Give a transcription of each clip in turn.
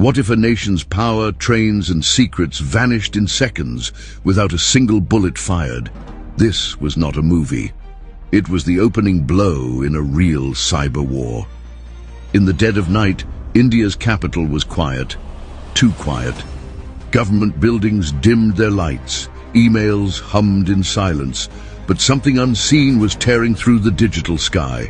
What if a nation's power, trains and secrets vanished in seconds without a single bullet fired? This was not a movie. It was the opening blow in a real cyber war. In the dead of night, India's capital was quiet, too quiet. Government buildings dimmed their lights, emails hummed in silence, but something unseen was tearing through the digital sky.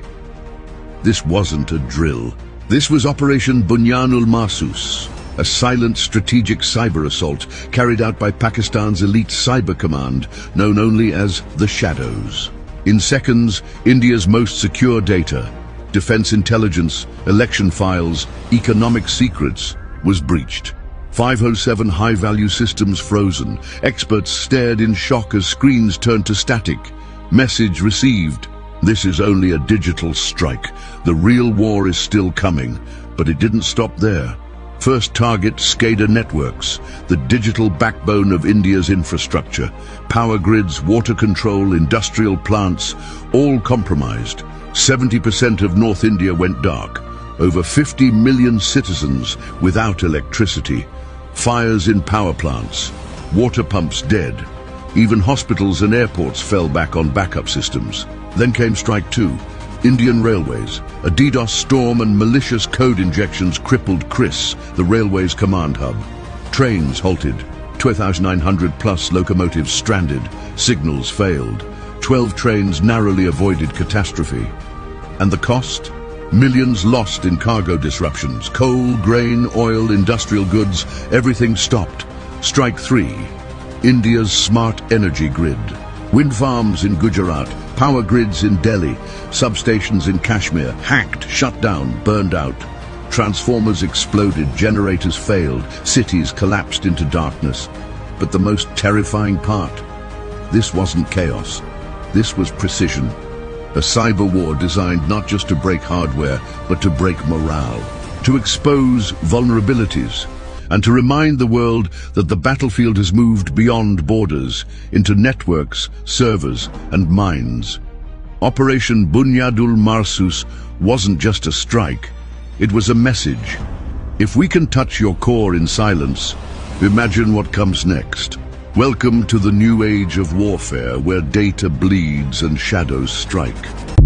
This wasn't a drill. This was Operation Bunyanul Mahsus, a silent strategic cyber assault carried out by Pakistan's elite cyber command, known only as the Shadows. In seconds, India's most secure data, defense intelligence, election files, economic secrets, was breached. 507 high-value systems frozen. Experts stared in shock as screens turned to static. Message received. This is only a digital strike. The real war is still coming, but it didn't stop there. First target, SCADA networks, the digital backbone of India's infrastructure. Power grids, water control, industrial plants, all compromised. 70% of North India went dark. Over 50 million citizens without electricity. Fires in power plants. Water pumps dead. Even hospitals and airports fell back on backup systems. Then came Strike 2. Indian Railways. A DDoS storm and malicious code injections crippled CRIS, the railway's command hub. Trains halted. 2,900 plus locomotives stranded. Signals failed. 12 trains narrowly avoided catastrophe. And the cost? Millions lost in cargo disruptions. Coal, grain, oil, industrial goods, everything stopped. Strike 3. India's smart energy grid. Wind farms in Gujarat, power grids in Delhi, substations in Kashmir, hacked, shut down, burned out. Transformers exploded, generators failed, cities collapsed into darkness. But the most terrifying part, this wasn't chaos. This was precision. A cyber war designed not just to break hardware, but to break morale, to expose vulnerabilities, and to remind the world that the battlefield has moved beyond borders, into networks, servers, and minds. Operation Bunyadul Mahsus wasn't just a strike, it was a message. If we can touch your core in silence, imagine what comes next. Welcome to the new age of warfare, where data bleeds and shadows strike.